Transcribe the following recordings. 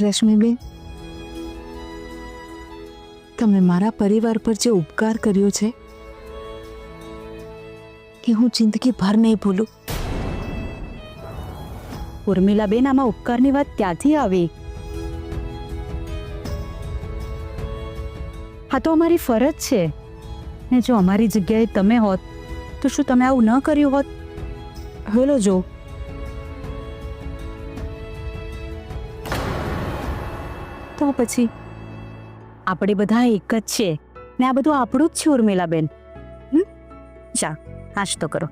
રશ્મિબેન, તમે મારા પરિવાર પર જે ઉપકાર કર્યો છે કે હું જિંદગીભર નહીં ભૂલું. ઉર્મિલાબેન, આમાં ઉપકારની વાત ક્યાંથી આવી? આ તો અમારી ફરજ છે ને જો અમારી જગ્યાએ તમે હોત તો શું તમે આવું ન કર્યું હોત? બોલો જો, તો પછી આપણે બધા એક જ છે ને આ બધું આપણું જ છે ઉર્મિલાબેન. ચા નાસ્તો કરો.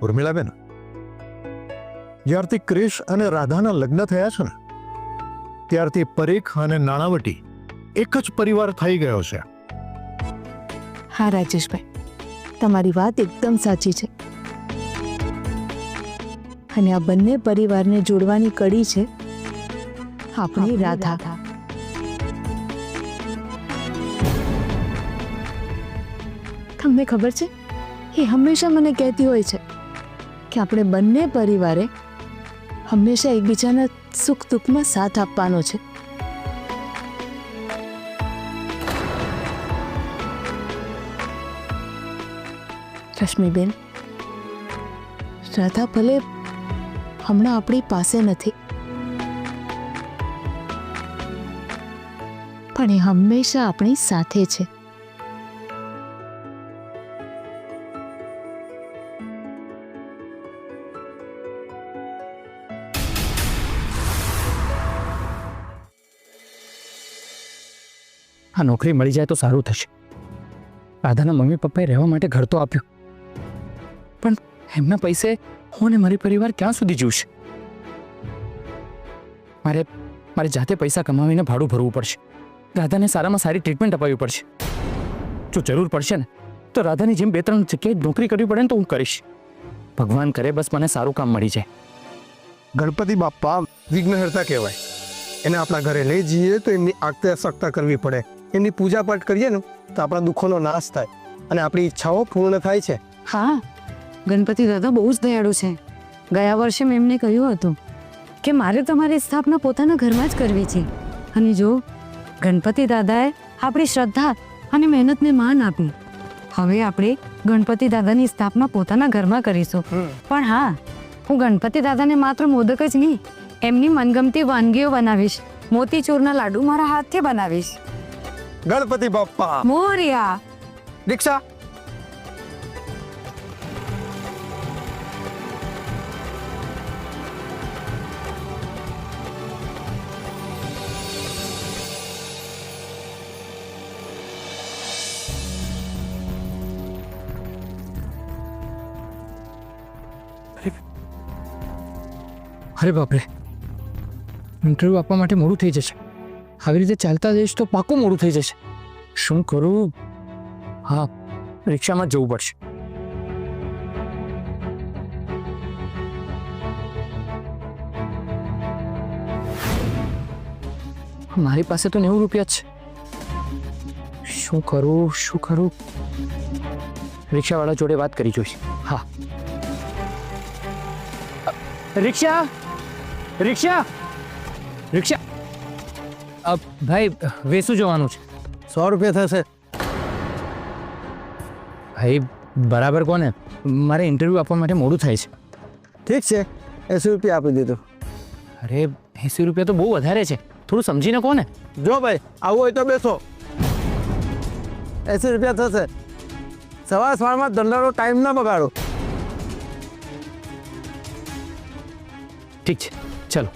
ઉર્મિલાબેન, જ્યારથી ક્રિશ અને રાધાના લગ્ન થયા છે ને ત્યારથી પરીખ અને નાણાવટી એક જ પરિવાર થઈ ગયો છે. હા રાજેશભાઈ, તમારી વાત એકદમ સાચી છે. અને આ બંને પરિવારને જોડવાની કડી છે આપણી રાધા. તમને ખબર છે, એ હંમેશા મને કહેતી હોય છે કે આપણે બંને પરિવારે હંમેશા એકબીજાના સુખ દુઃખમાં સાથ આપવાનો છે. રશ્મિબેન, રાધા ભલે હમણાં આપણી પાસે નથી, પણ એ હંમેશા આપણી સાથે છે. આ નોકરી મળી જાય તો સારું થશે. રાધાના મમ્મી પપ્પાએ રહેવા માટે ઘર તો આપ્યું, પણ એમના પૈસે હું અને મારી પરિવાર ક્યાં સુધી જીવશે? મારે જાતે પૈસા કમાવીને ભાડું ભરવું પડશે. રાધાને સારામાં સારી ટ્રીટમેન્ટ અપાવવી પડશે. જો જરૂર પડશે ને તો રાધાની જેમ 2-3 જગ્યાએ નોકરી કરવી પડે ને તો હું કરીશ. ભગવાન કરે બસ મને સારું કામ મળી જાય. ગણપતિ બાપ્પા વિઘ્નહર્તા કહેવાય. એને આપણા ઘરે લઈ જઈએ તો એમની આગતા સક્તા કરવી પડે. એમની પૂજા પાઠ કરીએ ને તો આપણા દુઃખોનો નાશ થાય અને આપણી ઈચ્છાઓ પૂર્ણ થાય છે. હા, ગણપતિ દાદા બહુ જ દયાળુ છે. ગયા વર્ષે મેં એમને કહ્યું હતું કે મારે તમારી સ્થાપના પોતાના ઘરમાં જ કરવી છે. અને જો ગણપતિ દાદાએ આપણી શ્રદ્ધા અને મહેનતને માન આપ્યું. હવે આપણે ગણપતિ દાદાની સ્થાપના પોતાના ઘરમાં કરીશું. પણ હા, હું ગણપતિ દાદાને માત્ર મોદક જ નહીં, એમની મનગમતી વાનગીઓ બનાવીશ. મોતીચૂરના લાડુ મારા હાથથી બનાવીશ. ગણપતિ બાપ્પા મોરિયા. દીક્ષા, અરે બાપરે, ઇન્ટરવ્યૂ આપવા માટે મોડું થઈ જશે. આવી રીતે ચાલતા જઈશ તો પાકું મોડું થઈ જશે. શું કરું? હા, રિક્ષામાં જ જવું પડશે. મારી પાસે તો 90 રૂપિયા જ છે. શું કરું? રિક્ષાવાળા જોડે વાત કરી જોઈશ. હા, રિક્ષા. ભાઈ, વેસુ જવાનું છે. 100 રૂપિયા થશે. ભાઈ બરાબર કોને, મારે ઇન્ટરવ્યૂ આપવા માટે મોડું થાય છે. ઠીક છે, 80 રૂપિયા આપી દીધું. અરે 80 રૂપિયા તો બહુ વધારે છે, થોડું સમજીને કોને. જો ભાઈ, આવું હોય તો બેસો. 80 રૂપિયા થશે. સવારમાં ધંધાનો ટાઈમ ના બગાડો. ઠીક છે, ચલો.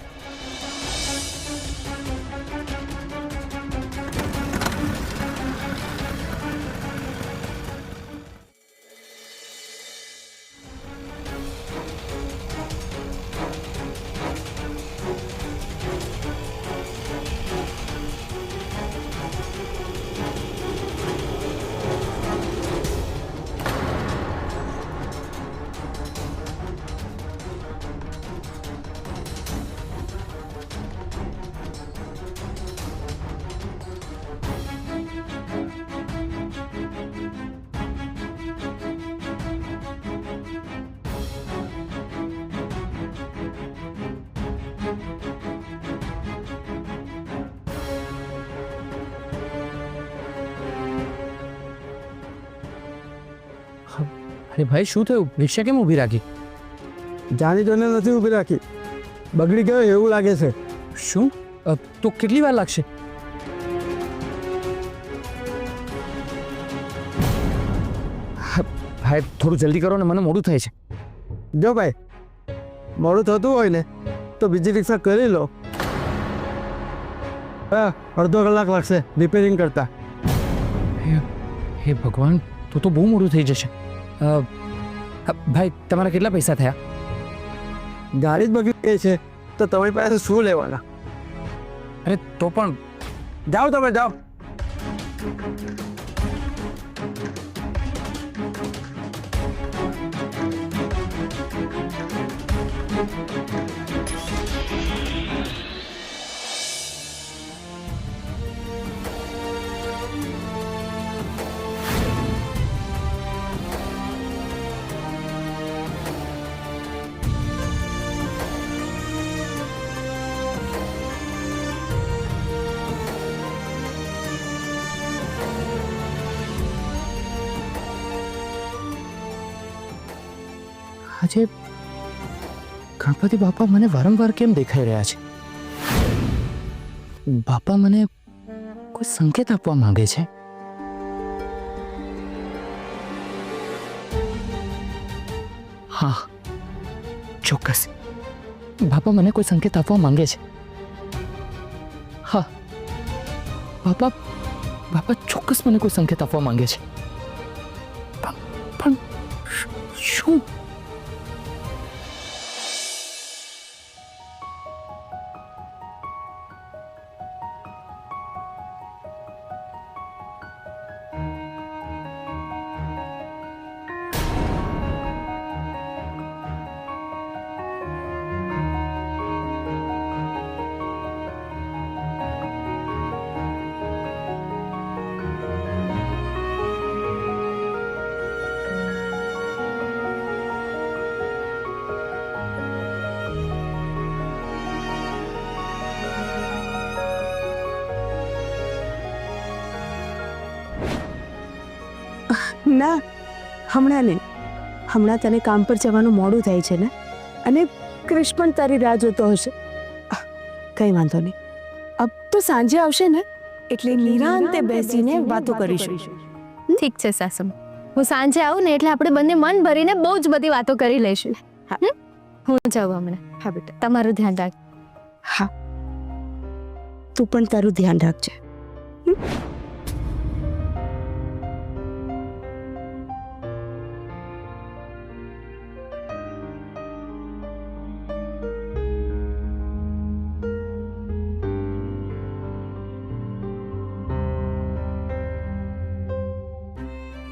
અરે ભાઈ શું થયું? રિક્ષા કેમ ઊભી રાખી? જાણી જોઈને નથી ઊભી રાખી, બગડી ગયો એવું લાગે છે. શું? તો કેટલી વાર લાગશે? ભાઈ થોડું જલ્દી કરો ને, મને મોડું થાય છે. જો ભાઈ, મોડું થતું હોય ને તો બીજી રિક્ષા કરી લો. હા, અડધો કલાક લાગશે રિપેરિંગ કરતા. હે ભગવાન, તો બહુ મોડું થઈ જશે. ભાઈ તમારા કેટલા પૈસા થયા? ગાડી જ બગડી ગઈ છે તો તમારી પાસે શું લેવાના? અરે તો પણ જાઓ તમે જાઓ. આજે ગણપતિ બાપા મને વારંવાર કેમ દેખાઈ રહ્યા છે? બાપા મને કોઈ સંકેત આપવા માંગે છે. હા, ચોક્કસ બાપા મને કોઈ સંકેત આપવા માંગે છે. હા, બાપા ચોક્કસ મને કોઈ સંકેત આપવા માંગે છે. પણ શું? ના, હમણાં નહીં. હમણાં તને કામ પર જવાનું મોડું થાય છે ને, અને ક્રિશ પણ તારી રાહ જોતો હશે. કંઈ વાંધો નહીં. અબ તો સાંજે આવશે ને એટલે નિરાંતે બેસીને વાતો કરીશું. ઠીક છે સાસુ, હું સાંજે આવું ને એટલે આપણે બંને મન ભરીને બહુ જ બધી વાતો કરી લઈશું. હું જાઉં હમણાં. હા બેટા. તમારું ધ્યાન રાખ. હા, તું પણ તારું ધ્યાન રાખજે.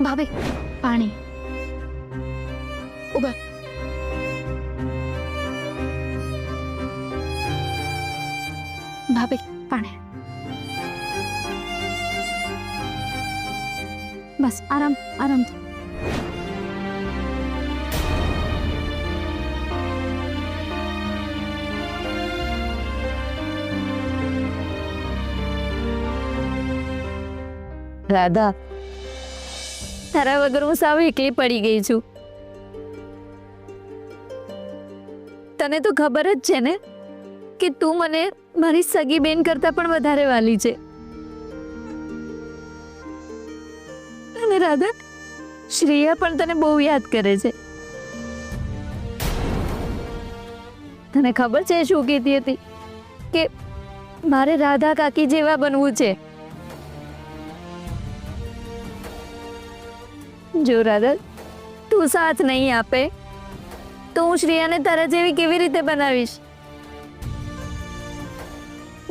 ભાભી, પાણી. ઉભા. ભાભી, પાણી. બસ આરામ આરામ. રાધા, તારા વગર હું સાવ એકલી પડી ગઈ છું. તને તો ખબર જ છે ને કે તું મને મારી સગી બેન કરતા પણ વધારે વાલી છે. અને રાધા, શ્રેયા પણ તને બહુ યાદ કરે છે. તને ખબર છે શું કહેતી હતી કે મારે રાધા કાકી જેવા બનવું છે. જો રાધા, તું સાથ નહીં આપે તો હું શ્રેયાને તારા જેવી કેવી રીતે બનાવીશ?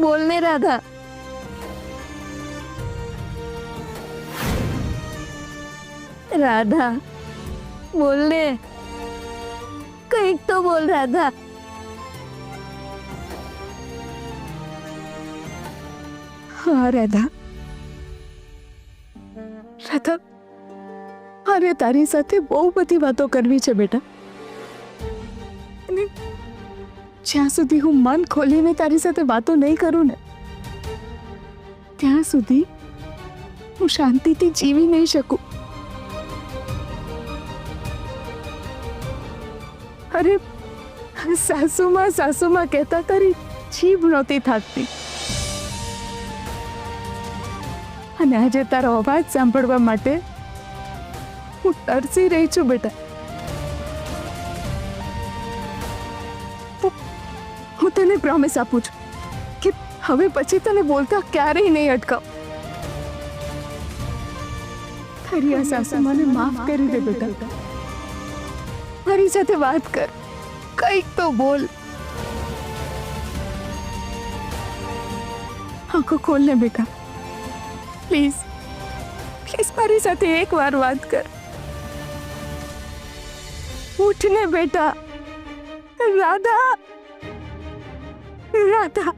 બોલ ને રાધા. રાધા, બોલ ને, કંઈક તો બોલ રાધા. હા રાધા. રાધા, અરે તારી સાથે બહુ બધી વાતો કરવી છે બેટા. અને જ્યાં સુધી હું મન ખોલીને તારી સાથે વાતો નહીં કરું ને, ત્યાં સુધી હું શાંતિથી જીવી નહીં શકું. અરે સાસુમાં કહેતા તારી જીભ નહોતી થાકતી, અને આજે તારો અવાજ સાંભળવા માટે હું તરસી રહી છું બેટા. હું તને પ્રોમિસ આપું છું કે હવે પછી તને બોલતા ક્યારેય નહીં અટકાવ. તારી આ સાસુ મને માફ કરી દે બેટા. મારી સાથે વાત કર, કંઈક તો બોલ. આંખો ખોલ ને બેટા, પ્લીઝ પ્લીઝ મારી સાથે એક વાર વાત કર. ઉઠ ને બેટા. રાધા, રાધા.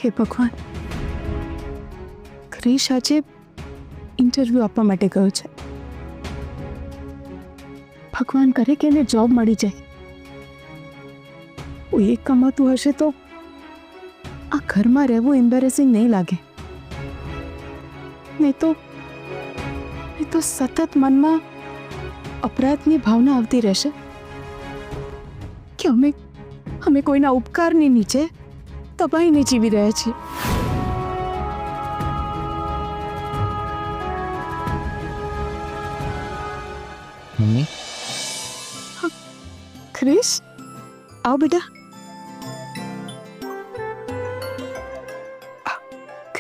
હે ભગવાન, ક્રિશ આજે ઇન્ટરવ્યૂ આપવા માટે ગયો છે. ભગવાન કરે કે એને જોબ મળી જાય. એ કમાતું હશે તો આ ઘરમાં રહેવું એમ્બેરેસિંગ નહીં લાગે. નહીં તો સતત મનમાં અપરાધની ભાવના આવતી રહેશે કે અમે કોઈના ઉપકારની નીચે તબાહીને જીવી રહ્યા છીએ. મમ્મી, ક્રિશ, આવ બેટા.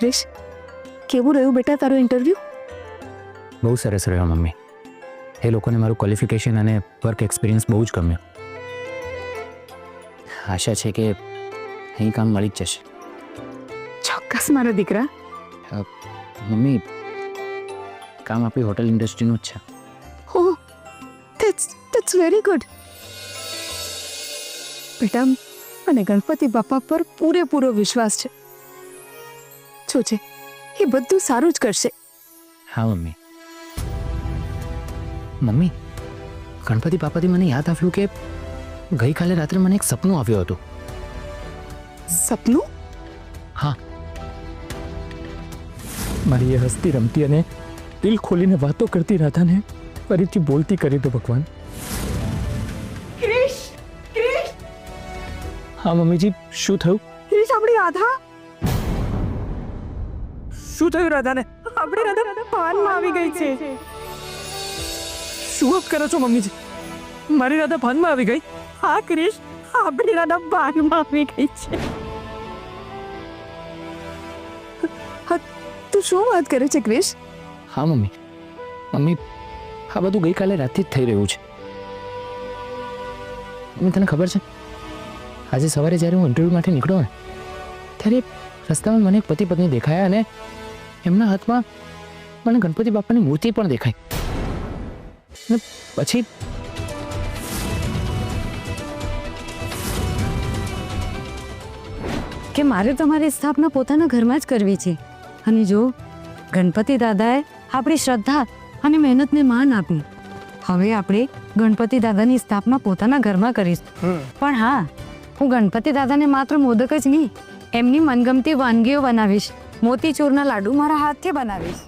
ક્રિશ, કેવું રહ્યું બેટા તારું ઇન્ટરવ્યૂ? બહુ સરસ રહ્યો મમ્મી. એ લોકોને મારું ક્વોલિફિકેશન અને વર્ક એક્સપિરિયન્સ બહુ જ ગમ્યો. આશા છે કે અહીં કામ મળી જ જશે. ચોક્કસ મારા દીકરા. મમ્મી, કામ આપણી હોટલ ઇન્ડસ્ટ્રીનું જ છે. હો, ધેટ્સ વેરી ગુડ. બેટા, મને ગણપતિ બાપા પર પૂરેપૂરો વિશ્વાસ છે. જોજે, એ બધું સારું જ કરશે. હા મમ્મી. મમ્મી, ગણપતિ બાપાથી મને યાદ આવ્યું કે ગઈકાલે રાત્રે મને એક સપનું આવ્યું હતું. સપનું? હા. મારી એ હસતી રમતી અને દિલ ખોલીને વાતો કરતી રાધાને ફરીથી બોલતી કરી દો ભગવાન. ક્રિશ, ક્રિશ, હા મમ્મીજી, શું થયું? ક્રિશ, આપણી રાધા. શું થયું રાધાને? આપણી રાધા પાનમાં આવી ગઈ છે. શું વાત કરો છો મમ્મીજી? મારી રાધા ભાનમાં આવી ગઈ? હા ક્રિશ, આપણી રાધા પાનમાં આવી ગઈ છે. તું શું વાત કરે છે ક્રિશ? હા મમ્મી. મમ્મી, આ બધું ગઈકાલે રાતથી જ થઈ રહ્યું છે. મમ્મી, તને ખબર છે, આજે સવારે જ્યારે હું ઇન્ટરવ્યૂ માટે નીકળ્યો ને ત્યારે રસ્તામાં મને એક પતિ પત્ની દેખાયા અને એમના હાથમાં મને ગણપતિ બાપાની મૂર્તિ પણ દેખાઈ. અને પછી કે મારે તમારી સ્થાપના પોતાના ઘરમાં જ કરવી છે. અને જો ગણપતિ દાદાએ આપણી શ્રદ્ધા અને મહેનતને માન આપ્યું, હવે આપણે ગણપતિ દાદાની સ્થાપના પોતાના ઘરમાં કરીશું. પણ હા, હું ગણપતિ દાદાને માત્ર મોદક જ નહીં, એમની મનગમતી વાનગીઓ બનાવીશ. મોતીચૂરના લાડુ મારા હાથથી બનાવીશ.